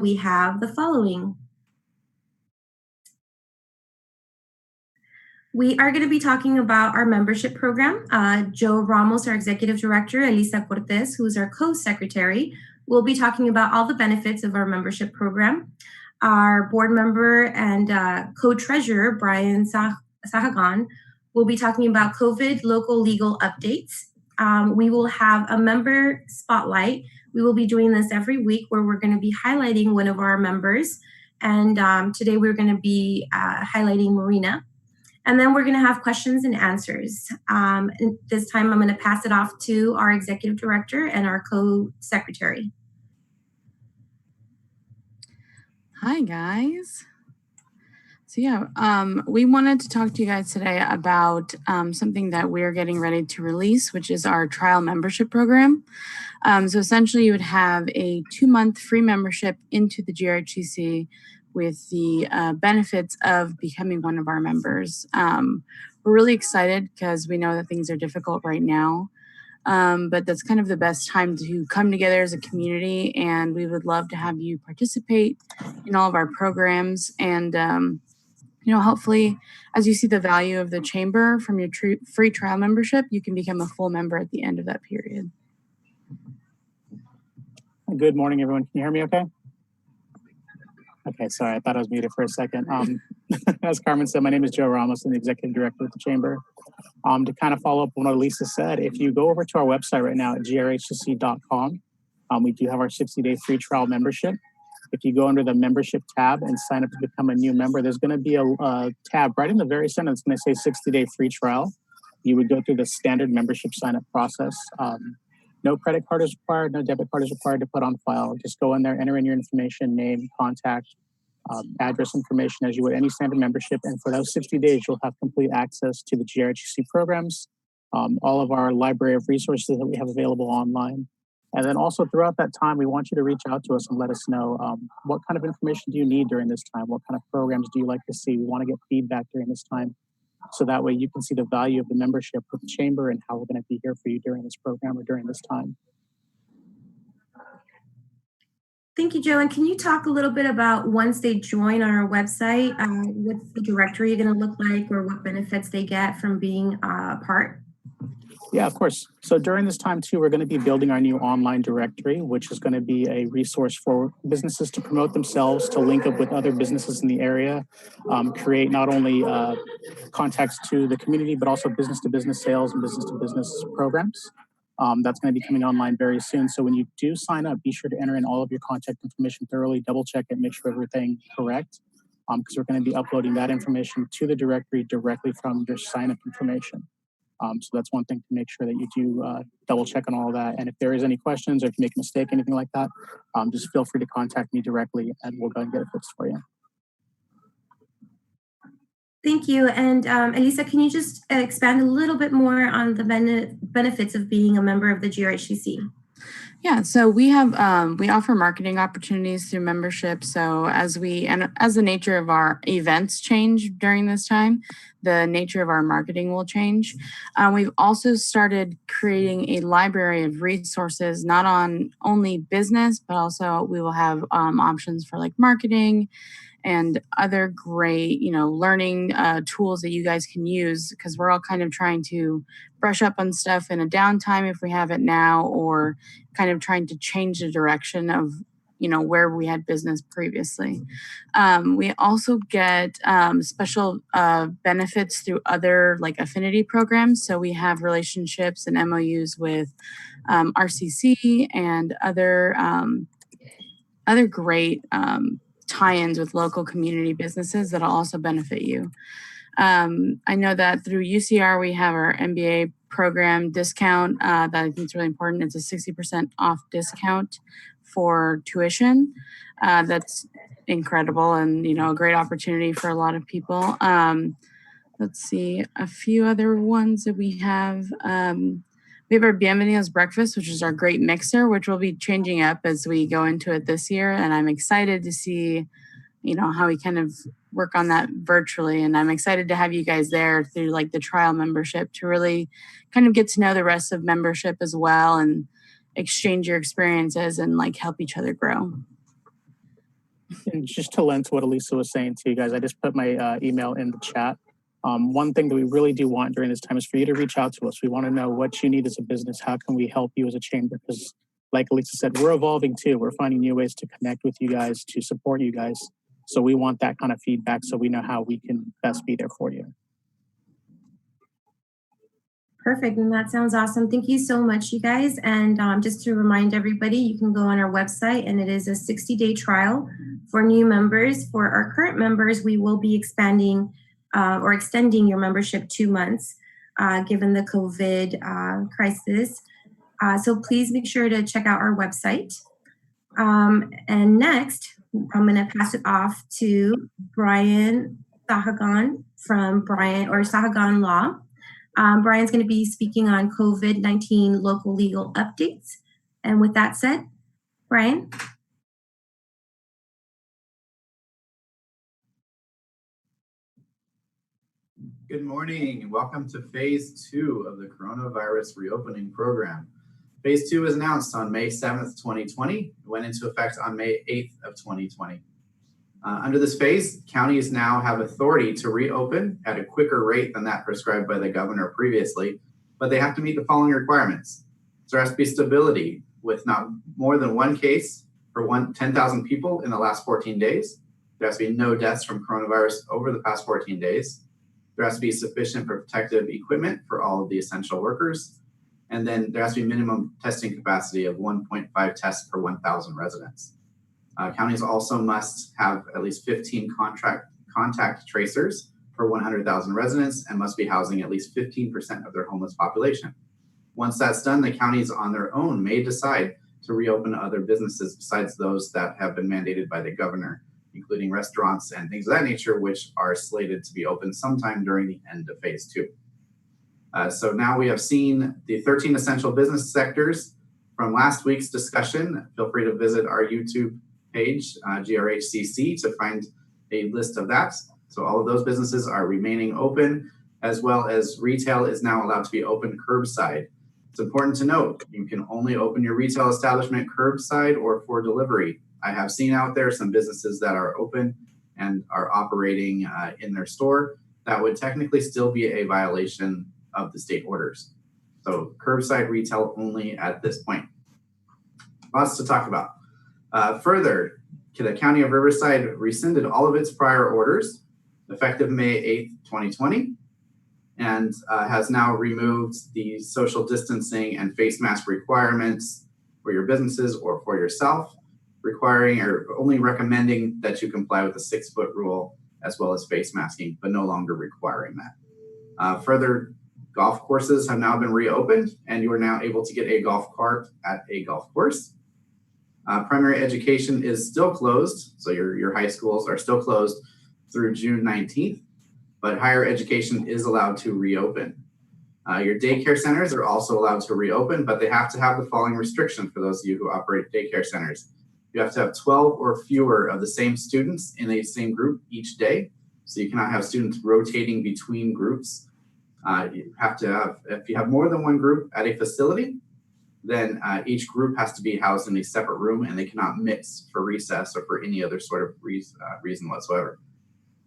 we have the following. We are going to be talking about our membership program. Joe Ramos, our executive director, Elisa Cortez, who's our co-secretary, will be talking about all the benefits of our membership program. Our board member and co-treasurer, Brian Sahagan, will be talking about COVID local legal updates. We will have a member spotlight. We will be doing this every week where we're going to be highlighting one of our members. And today we're going to be highlighting Marina. And then we're going to have questions and answers. This time I'm going to pass it off to our executive director and our co-secretary. Hi, guys. So we wanted to talk to you guys today about something that we're getting ready to release, which is our trial membership program. So essentially you would have a 2-month free membership into the GRHCC with the benefits of becoming one of our members. We're really excited because we know that things are difficult right now, but that's kind of the best time to come together as a community, and we would love to have you participate in all of our programs. And hopefully, as you see the value of the chamber from your free trial membership, you can become a full member at the end of that period. Good morning, everyone. Can you hear me okay? Okay, sorry, I thought I was muted for a second. As Carmen said, my name is Joe Ramos. I'm the executive director of the chamber. To kind of follow up on what Lisa said, if you go over to our website right now at grhcc.com, we do have our 60-day free trial membership. If you go under the membership tab and sign up to become a new member, there's going to be a tab right in the very center that's going to say 60-day free trial. You would go through the standard membership sign-up process. No credit card is required, no debit card is required to put on file. Just go in there, enter in your information, name, contact, address information as you would any standard membership. And for those 60 days, you'll have complete access to the GRHCC programs, all of our library of resources that we have available online. And then also throughout that time, we want you to reach out to us and let us know what kind of information do you need during this time? What kind of programs do you like to see? We want to get feedback during this time. So that way you can see the value of the membership with the chamber and how we're going to be here for you during this program or during this time. Thank you, Joe. And can you talk a little bit about once they join on our website, what's the directory going to look like or what benefits they get from being a part? Yeah, of course. So during this time too, we're going to be building our new online directory, which is going to be a resource for businesses to promote themselves, to link up with other businesses in the area, create not only contacts to the community, but also business-to-business sales and business-to-business programs. That's going to be coming online very soon. So when you do sign up, be sure to enter in all of your contact information thoroughly, double check it, make sure everything's correct, because we're going to be uploading that information to the directory directly from your sign-up information. So that's one thing to make sure that you do double check on all of that. And if there is any questions or if you make a mistake, anything like that, just feel free to contact me directly and we'll go and get it fixed for you. Thank you. And Elisa, can you just expand a little bit more on the benefits of being a member of the GRHCC? Yeah, so we have we offer marketing opportunities through membership. So as the nature of our events change during this time, the nature of our marketing will change. We've also started creating a library of resources, not on only business, but also we will have options for like marketing and other great, learning tools that you guys can use, because we're all kind of trying to brush up on stuff in a downtime if we have it now, or kind of trying to change the direction of, where we had business previously. We also get special benefits through other like affinity programs. So we have relationships and MOUs with RCC and other great tie-ins with local community businesses that'll also benefit you. I know that through UCR, we have our MBA program discount that I think is really important. It's a 60% off discount for tuition. That's incredible and, a great opportunity for a lot of people. Let's see, a few other ones that we have. We have our Bienvenidos breakfast, which is our great mixer, which will be changing up as we go into it this year. And I'm excited to see, how we kind of work on that virtually. And I'm excited to have you guys there through like the trial membership to really kind of get to know the rest of membership as well and exchange your experiences and like help each other grow. And just to lend to what Elisa was saying to you guys, I just put my email in the chat. One thing that we really do want during this time is for you to reach out to us. We want to know what you need as a business. How can we help you as a chamber? Because like Elisa said, we're evolving too. We're finding new ways to connect with you guys, to support you guys. So we want that kind of feedback so we know how we can best be there for you. Perfect, and that sounds awesome. Thank you so much, you guys. And just to remind everybody, you can go on our website, and it is a 60-day trial for new members. For our current members, we will be expanding or extending your membership 2 months, given the COVID crisis. So please make sure to check out our website. And next, I'm going to pass it off to Brian Sahagan from Sahagan Law. Brian's going to be speaking on COVID-19 local legal updates. And with that said, Brian. Good morning and welcome to Phase 2 of the Coronavirus Reopening Program. Phase 2 was announced on May 7th, 2020, went into effect on May 8th of 2020. Under this phase, counties now have authority to reopen at a quicker rate than that prescribed by the governor previously, but they have to meet the following requirements. So there has to be stability with not more than one case for 10,000 people in the last 14 days. There has to be no deaths from coronavirus over the past 14 days. There has to be sufficient protective equipment for all of the essential workers. And then there has to be minimum testing capacity of 1.5 tests per 1,000 residents. Counties also must have at least 15 contact tracers per 100,000 residents and must be housing at least 15% of their homeless population. Once that's done, the counties on their own may decide to reopen other businesses besides those that have been mandated by the governor, including restaurants and things of that nature, which are slated to be open sometime during the end of Phase 2. So now we have seen the 13 essential business sectors from last week's discussion. Feel free to visit our YouTube page, GRHCC, to find a list of that. So all of those businesses are remaining open, as well as retail is now allowed to be open curbside. It's important to note, you can only open your retail establishment curbside or for delivery. I have seen out there some businesses that are open and are operating in their store. That would technically still be a violation of the state orders. So curbside retail only at this point. Lots to talk about. Further, the County of Riverside rescinded all of its prior orders effective May 8th, 2020, and has now removed the social distancing and face mask requirements for your businesses or for yourself, requiring or only recommending that you comply with the 6-foot rule as well as face masking, but no longer requiring that. Further, golf courses have now been reopened, and you are now able to get a golf cart at a golf course. Primary education is still closed, so your high schools are still closed through June 19th, but higher education is allowed to reopen. Your daycare centers are also allowed to reopen, but they have to have the following restriction for those of you who operate daycare centers. You have to have 12 or fewer of the same students in a same group each day, so you cannot have students rotating between groups. You have to have, if you have more than one group at a facility, then each group has to be housed in a separate room and they cannot mix for recess or for any other sort of reason whatsoever.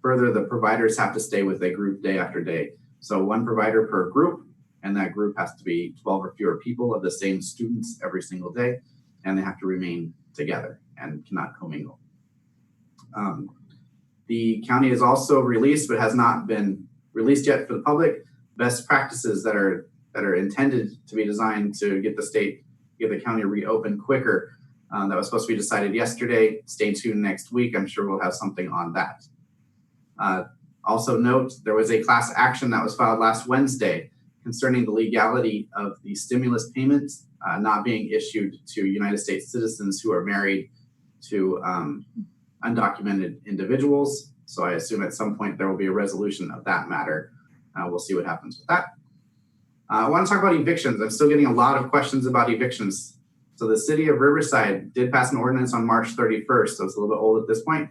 Further, the providers have to stay with a group day after day. So one provider per group, and that group has to be 12 or fewer people of the same students every single day, and they have to remain together and cannot commingle. The county has also released, but has not been released yet for the public, best practices that are intended to be designed to get the county reopened quicker. That was supposed to be decided yesterday. Stay tuned next week. I'm sure we'll have something on that. Also note, there was a class action that was filed last Wednesday concerning the legality of the stimulus payments not being issued to United States citizens who are married to undocumented individuals. So I assume at some point there will be a resolution of that matter. We'll see what happens with that. I want to talk about evictions. I'm still getting a lot of questions about evictions. So the city of Riverside did pass an ordinance on March 31st, so it's a little bit old at this point.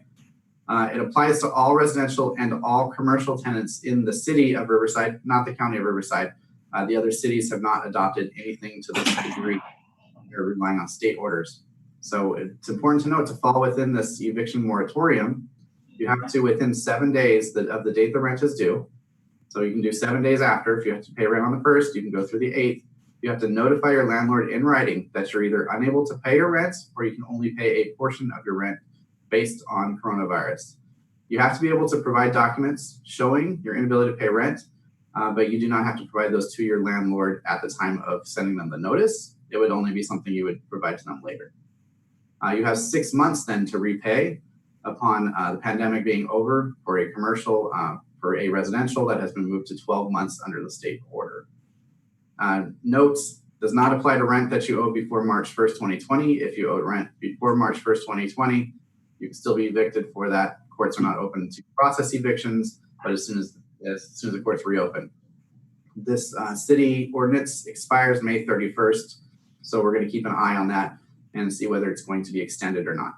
It applies to all residential and all commercial tenants in the city of Riverside, not the county of Riverside. The other cities have not adopted anything to this degree. They're relying on state orders. So it's important to note, to fall within this eviction moratorium, you have to, within 7 days of the date the rent is due. So you can do 7 days after. If you have to pay rent on the 1st, you can go through the 8th. You have to notify your landlord in writing that you're either unable to pay your rent, or you can only pay a portion of your rent based on coronavirus. You have to be able to provide documents showing your inability to pay rent, but you do not have to provide those to your landlord at the time of sending them the notice. It would only be something you would provide to them later. You have 6 months then to repay upon the pandemic being over for a commercial, for a residential that has been moved to 12 months under the state order. Notes, does not apply to rent that you owe before March 1st, 2020. If you owed rent before March 1st, 2020, you can still be evicted for that. Courts are not open to process evictions, but as soon as the courts reopen. This city ordinance expires May 31st, so we're going to keep an eye on that and see whether it's going to be extended or not.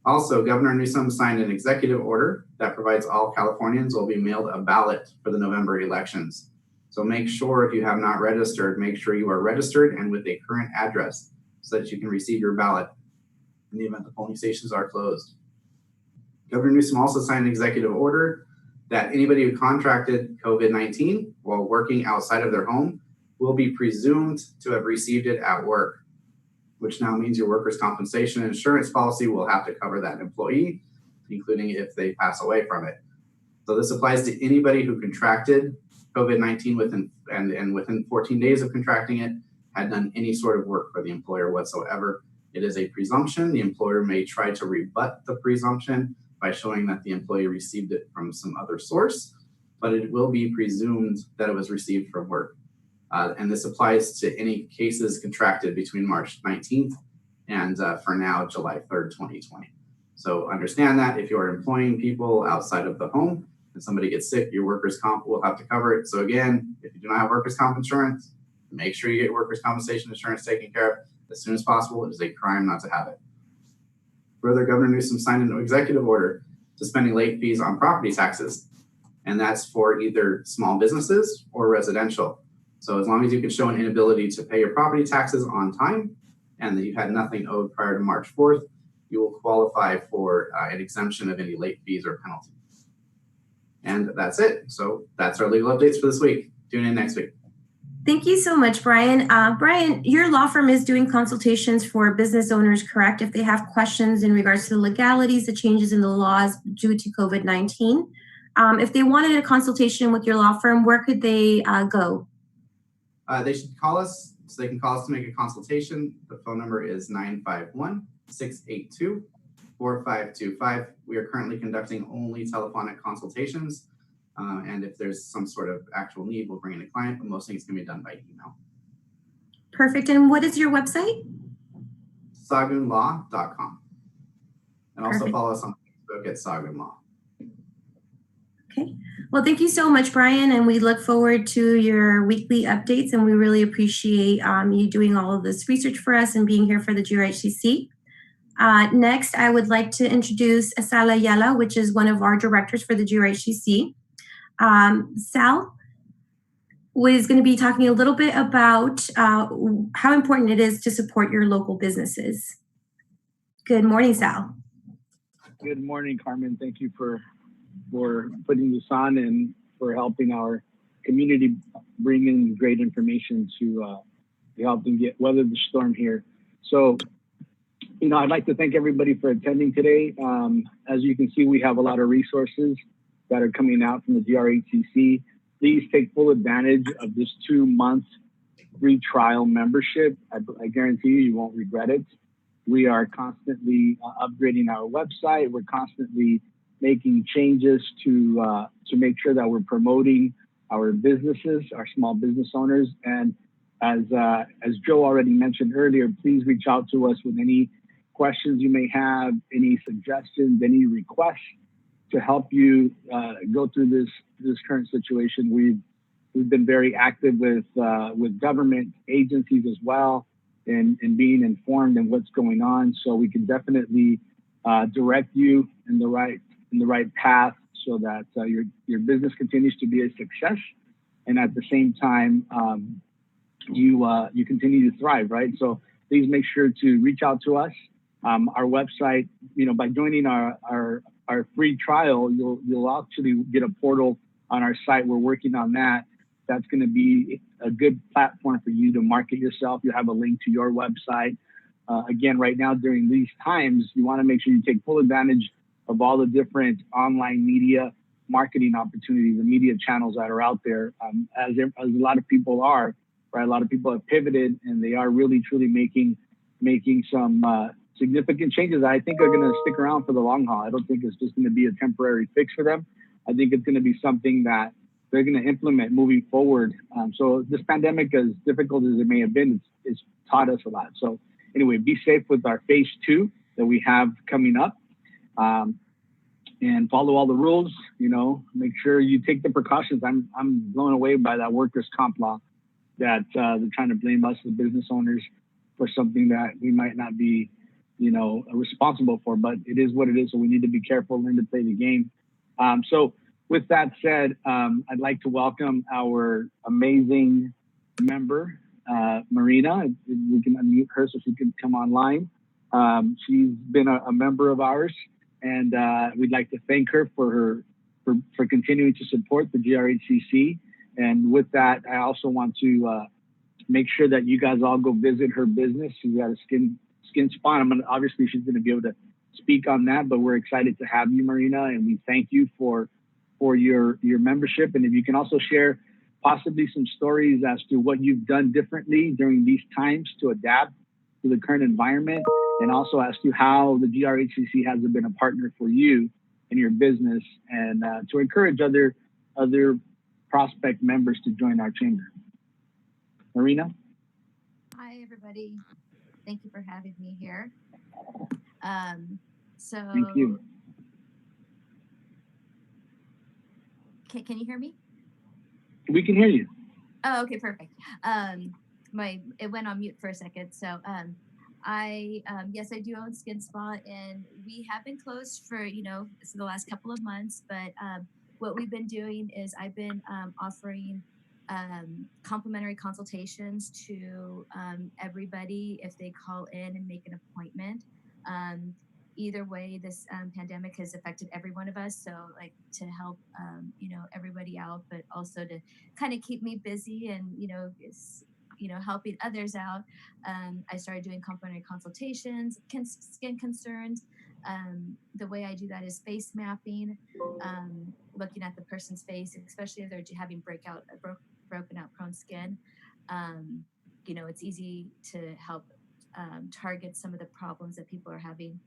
Also, Governor Newsom signed an executive order that provides all Californians will be mailed a ballot for the November elections. So make sure, if you have not registered, make sure you are registered and with a current address so that you can receive your ballot in the event the polling stations are closed. Governor Newsom also signed an executive order that anybody who contracted COVID-19 while working outside of their home will be presumed to have received it at work, which now means your workers' compensation and insurance policy will have to cover that employee, including if they pass away from it. So this applies to anybody who contracted COVID-19 within 14 days of contracting it, had done any sort of work for the employer whatsoever. It is a presumption. The employer may try to rebut the presumption by showing that the employee received it from some other source, but it will be presumed that it was received from work. And this applies to any cases contracted between March 19th and for now, July 3rd, 2020. So understand that if you're employing people outside of the home and somebody gets sick, your workers' comp will have to cover it. So again, if you do not have workers' comp insurance, make sure you get workers' compensation insurance taken care of as soon as possible. It is a crime not to have it. Further, Governor Newsom signed an executive order suspending late fees on property taxes, and that's for either small businesses or residential. So as long as you can show an inability to pay your property taxes on time and that you had nothing owed prior to March 4th, you will qualify for an exemption of any late fees or penalties. And that's it. So that's our legal updates for this week. Tune in next week. Thank you so much, Brian. Brian, your law firm is doing consultations for business owners, correct? If they have questions in regards to the legalities, the changes in the laws due to COVID-19. If they wanted a consultation with your law firm, where could they go? They should call us. So they can call us to make a consultation. The phone number is 951-682-4525. We are currently conducting only telephonic consultations. And if there's some sort of actual need, we'll bring in a client, but most things can be done by email. Perfect. And what is your website? sagunlaw.com. And also Perfect. follow us on Facebook at Sagun Law. Okay. Well, thank you so much, Brian. And we look forward to your weekly updates. And we really appreciate you doing all of this research for us and being here for the GRHCC. Next, I would like to introduce Sala Ayala, which is one of our directors for the GRHCC. Sal was going to be talking a little bit about how important it is to support your local businesses. Good morning, Sal. Good morning, Carmen. Thank you for putting this on and for helping our community bring in great information to help them weather the storm here. So, I'd like to thank everybody for attending today. As you can see, we have a lot of resources that are coming out from the GRHCC. Please take full advantage of this 2-month free trial membership. I guarantee you won't regret it. We are constantly upgrading our website. We're constantly making changes to make sure that we're promoting our businesses, our small business owners. And as Joe already mentioned earlier, please reach out to us with any questions you may have, any suggestions, any requests to help you go through this current situation. We've been very active with government agencies as well, and being informed in what's going on, so we can definitely direct you in the right path, so that your business continues to be a success, and at the same time you continue to thrive, right? So please make sure to reach out to us. Our website, by joining our free trial, you'll actually get a portal on our site. We're working on that. That's going to be a good platform for you to market yourself. You'll have a link to your website. Again, right now during these times, you want to make sure you take full advantage of all the different online media marketing opportunities and media channels that are out there. As a lot of people are, right? A lot of people have pivoted, and they are really truly making some significant changes that I think are going to stick around for the long haul. I don't think it's just going to be a temporary fix for them. I think it's going to be something that they're going to implement moving forward. So this pandemic, as difficult as it may have been, it's taught us a lot. So anyway, be safe with our phase 2 that we have coming up, and follow all the rules. Make sure you take the precautions. I'm blown away by that workers' comp law that they're trying to blame us as business owners for something that we might not be, responsible for, but it is what it is. So we need to be careful and to play the game. So with that said, I'd like to welcome our amazing member, Marina. We can unmute her so she can come online. She's been a member of ours, and we'd like to thank her for continuing to support the GRHCC. And with that, I also want to make sure that you guys all go visit her business. She's got a skin spa. Obviously she's going to be able to speak on that, but we're excited to have you, Marina, and we thank you for your membership. And if you can also share possibly some stories as to what you've done differently during these times to adapt to the current environment, and also as to how the GRHCC has been a partner for you in your business, and to encourage other prospect members to join our chamber. Marina? Hi, everybody. Thank you for having me here. Thank you. Can you hear me? We can hear you. Oh, okay, perfect. It went on mute for a second. So yes, I do own Skin Spa, and we have been closed for the last couple of months. But what we've been doing is I've been offering complimentary consultations to everybody if they call in and make an appointment. Either way, this pandemic has affected every one of us. So to help, everybody out, but also to kind of keep me busy and, helping others out. I started doing complimentary consultations, skin concerns. The way I do that is face mapping, looking at the person's face, especially if they're having broken out prone skin. It's easy to help target some of the problems that people are having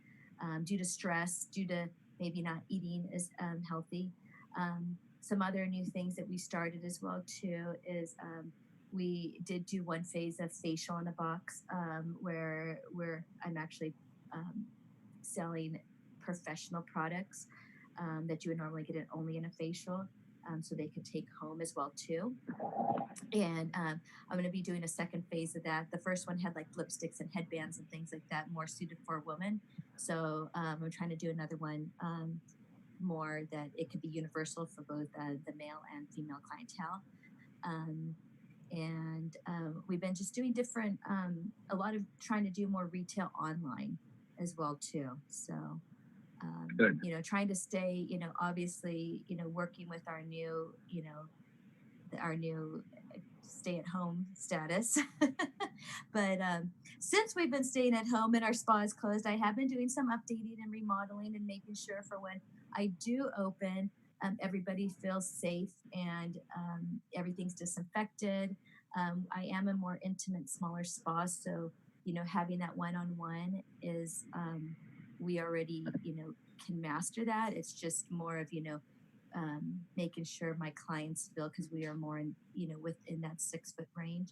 due to stress, due to maybe not eating as healthy. Some other new things that we started as well too is we did do one phase of facial in a box where I'm actually selling professional products that you would normally get it only in a facial, so they could take home as well too. And I'm going to be doing a second phase of that. The first one had lipsticks and headbands and things like that, more suited for a woman. So I'm trying to do another one more that it could be universal for both the male and female clientele. And we've been just doing different, a lot of trying to do more retail online as well too. So, trying to stay, obviously, working with our new, our new stay-at-home status. But since we've been staying at home and our spa is closed, I have been doing some updating and remodeling and making sure for when I do open, everybody feels safe and everything's disinfected. I am a more intimate, smaller spa, so having that one-on-one is we already can master that. It's just more of making sure my clients feel, because we are more in within that 6-foot range.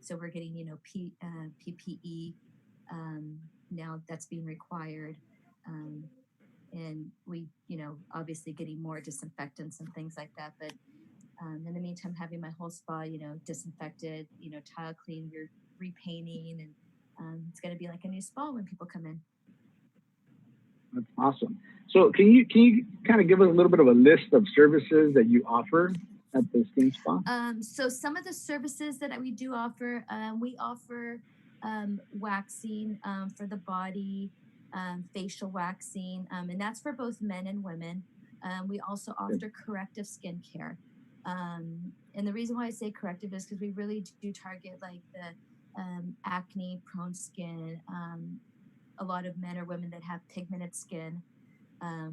So we're getting PPE now that's being required. And we, obviously getting more disinfectants and things like that. But in the meantime, having my whole spa, disinfected, tile clean, you're repainting, and it's going to be like a new spa when people come in. That's awesome. So can you kind of give us a little bit of a list of services that you offer at the Skin Spa? So some of the services that we do offer, we offer waxing for the body, facial waxing, and that's for both men and women. We also offer corrective skincare. And the reason why I say corrective is because we really do target like the acne prone skin, a lot of men or women that have pigmented skin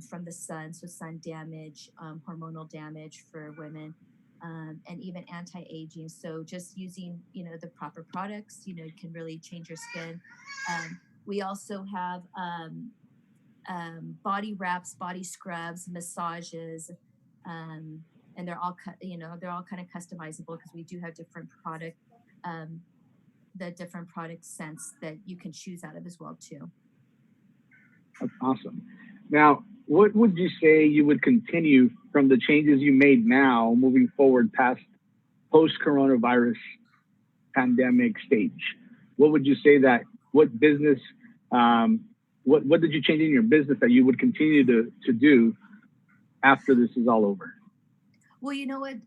from the sun, so sun damage, hormonal damage for women, and even anti-aging. So just using, the proper products, can really change your skin. We also have body wraps, body scrubs, massages, and they're all, they're all kind of customizable because we do have different um, the different product scents that you can choose out of as well too. That's awesome. Now, what would you say you would continue from the changes you made now moving forward past post-coronavirus pandemic stage? What would you say that, what business, what did you change in your business that you would continue to do after this is all over? Well, you know what?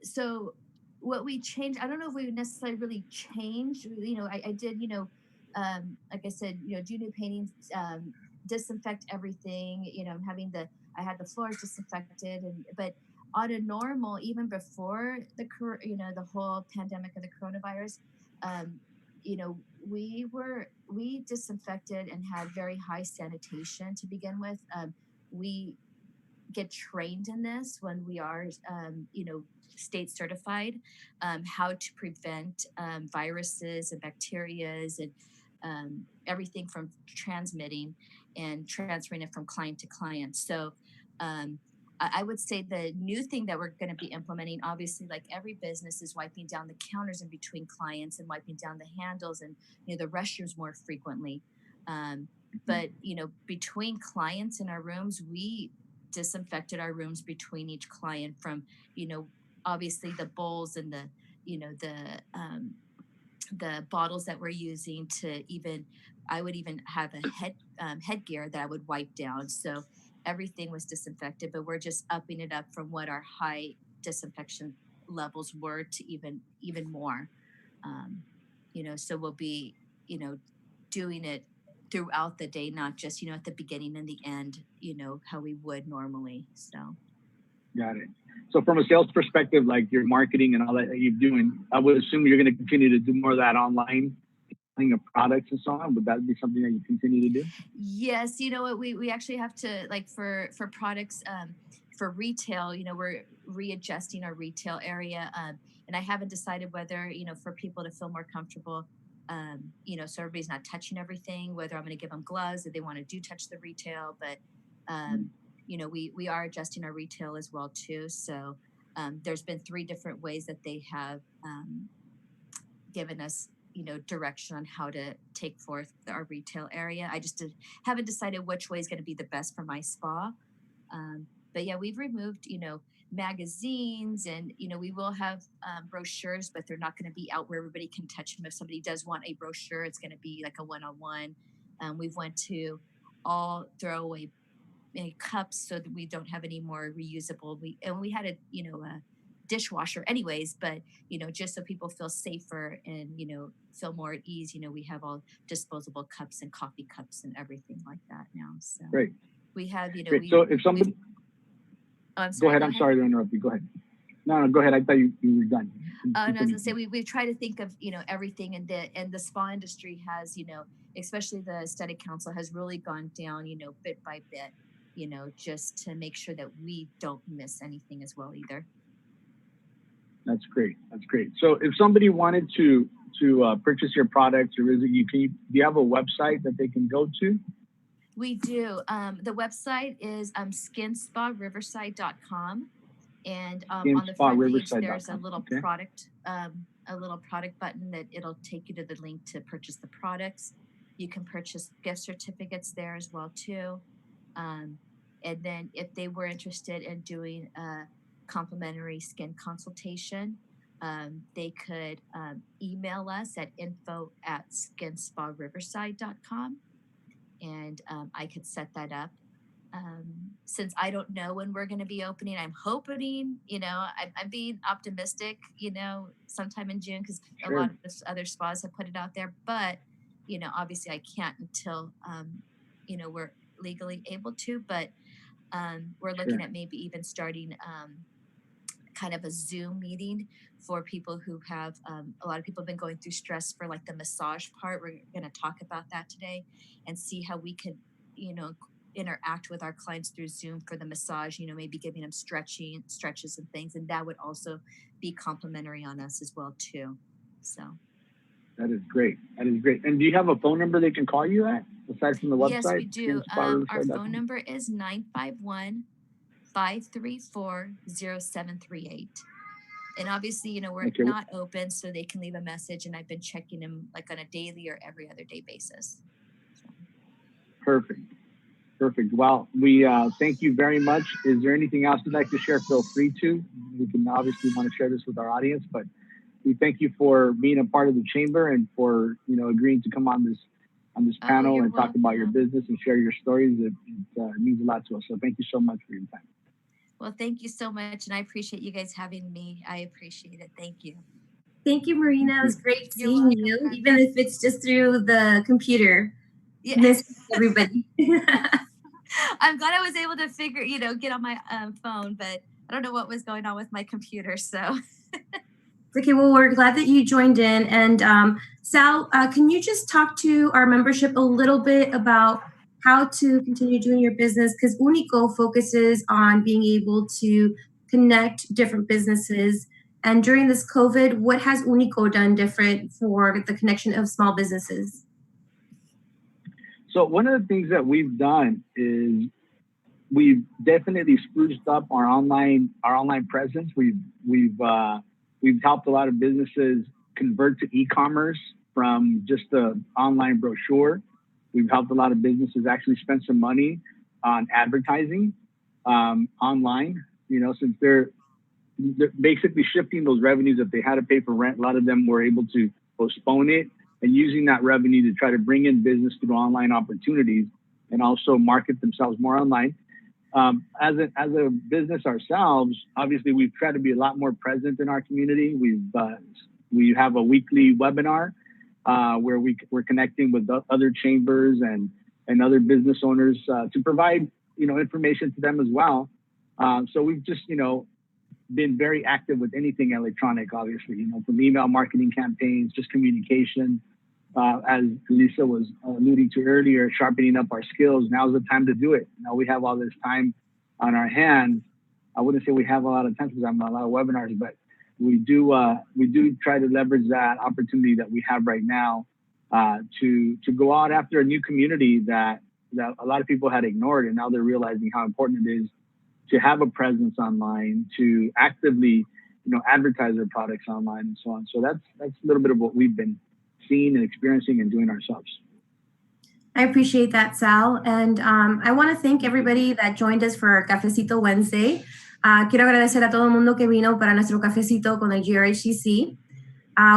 So what we changed, I don't know if we would necessarily really change. I did, like I said, do new paintings, disinfect everything. I had the floors disinfected, but on a normal, even before the whole pandemic of the coronavirus, um, we disinfected and had very high sanitation to begin with. We get trained in this when we are, state certified, how to prevent viruses and bacterias and everything from transmitting and transferring it from client to client. So I would say the new thing that we're going to be implementing, obviously, like every business is wiping down the counters in between clients and wiping down the handles and the restrooms more frequently. But between clients in our rooms, we disinfected our rooms between each client from obviously the bowls and the bottles that we're using to even I would even have a headgear that I would wipe down. So everything was disinfected, but we're just upping it up from what our high disinfection levels were to even more. So we'll be doing it throughout the day, not just at the beginning and the end, how we would normally. So Got it. So from a sales perspective, like your marketing and all that you're doing, I would assume you're going to continue to do more of that online of products and so on. Would that be something that you continue to do? yes, you know what, we actually have to, like, for products, for retail, we're readjusting our retail area, and I haven't decided whether, for people to feel more comfortable, so everybody's not touching everything, whether I'm going to give them gloves if they want to do touch the retail. But we are adjusting our retail as well too. So there's been 3 different ways that they have given us direction on how to take forth our retail area. I just haven't decided which way is going to be the best for my spa. But yeah, we've removed magazines, and we will have brochures, but they're not going to be out where everybody can touch them. If somebody does want a brochure, it's going to be like a one-on-one. We've went to all throwaway cups so that we don't have any more reusable. We had a dishwasher anyways, but just so people feel safer and feel more at ease, we have all disposable cups and coffee cups and everything like that now. So Great. We have so if somebody go ahead. I'm sorry to interrupt you. Go ahead. No, go ahead. I thought you were done. No, I was gonna say we try to think of everything, and the spa industry has especially the aesthetic council has really gone down bit by bit, just to make sure that we don't miss anything as well either. That's great. That's great. So if somebody wanted to purchase your products or visit you, do you have a website that they can go to? We do. The website is skinspa-riverside.com, and on the front page there's a little product button that it'll take you to the link to purchase the products. You can purchase gift certificates there as well too. And then if they were interested in doing a complimentary skin consultation, they could email us at info@skinspa-riverside.com, and I could set that up. since I don't know when we're going to be opening, I'm hoping, I'm being optimistic, sometime in June, because a lot of the other spas have put it out there. But, obviously I can't until, we're legally able to. But we're looking at maybe even starting kind of a Zoom meeting for people who have, a lot of people have been going through stress for like the massage part. We're going to talk about that today and see how we can, interact with our clients through Zoom for the massage, maybe giving them stretches and things. And that would also be complimentary on us as well too. So. That is great. That is great. And do you have a phone number they can call you at aside from the website? Yes, we do. Our phone number is 951-534-0738. And obviously, we're not open, so they can leave a message. And I've been checking them like on a daily or every other day basis. So. Perfect. Well, we thank you very much. Is there anything else you'd like to share? Feel free to. We can obviously want to share this with our audience, but we thank you for being a part of the chamber and for agreeing to come on this panel and talk about your business and share your stories. It means a lot to us. So thank you so much for your time. Well, thank you so much, and I appreciate you guys having me. I appreciate it. Thank you. Thank you, Marina. It was great seeing you, even if it's just through the computer. Yeah. Miss everybody. I'm glad I was able to get on my phone, but I don't know what was going on with my computer. So. Okay, well, we're glad that you joined in. And Sal, can you just talk to our membership a little bit about how to continue doing your business? Because Unico focuses on being able to connect different businesses. And during this COVID, what has Unico done different for the connection of small businesses? So one of the things that we've done is we've definitely spruced up our online presence. We've helped a lot of businesses convert to e-commerce from just the online brochure. We've helped a lot of businesses actually spend some money on advertising online. Since they're basically shifting those revenues that they had to pay for rent, a lot of them were able to postpone it and using that revenue to try to bring in business through online opportunities and also market themselves more online. As a business ourselves, obviously we've tried to be a lot more present in our community. We have a weekly webinar where we're connecting with other chambers and other business owners to provide information to them as well. So we've just been very active with anything electronic, obviously, from email marketing campaigns, just communication. As Lisa was alluding to earlier, sharpening up our skills. Now's the time to do it. We have all this time on our hands. I wouldn't say we have a lot of time because I'm on a lot of webinars, but we do try to leverage that opportunity that we have right now to go out after a new community that a lot of people had ignored, and now they're realizing how important it is to have a presence online, to actively advertise their products online and so on. So that's a little bit of what we've been seeing and experiencing and doing ourselves. I appreciate that, Sal. And I want to thank everybody that joined us for Cafecito Wednesday. Quiero agradecer a todo el mundo que vino para nuestro cafecito con el GRHCC.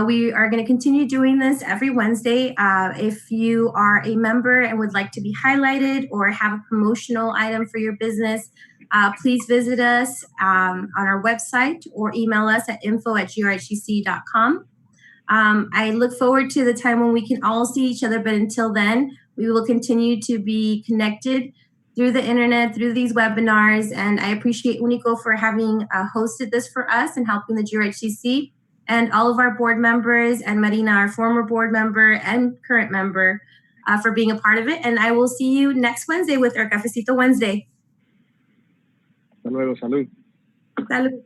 We are going to continue doing this every Wednesday. If you are a member and would like to be highlighted or have a promotional item for your business, please visit us on our website or email us at info@grhcc.com. I look forward to the time when we can all see each other, but until then, we will continue to be connected through the internet, through these webinars, and I appreciate Unico for having hosted this for us and helping the GRHCC and all of our board members and Marina, our former board member and current member, for being a part of it. And I will see you next Wednesday with our Cafecito Wednesday. Hasta luego, salud. Salud.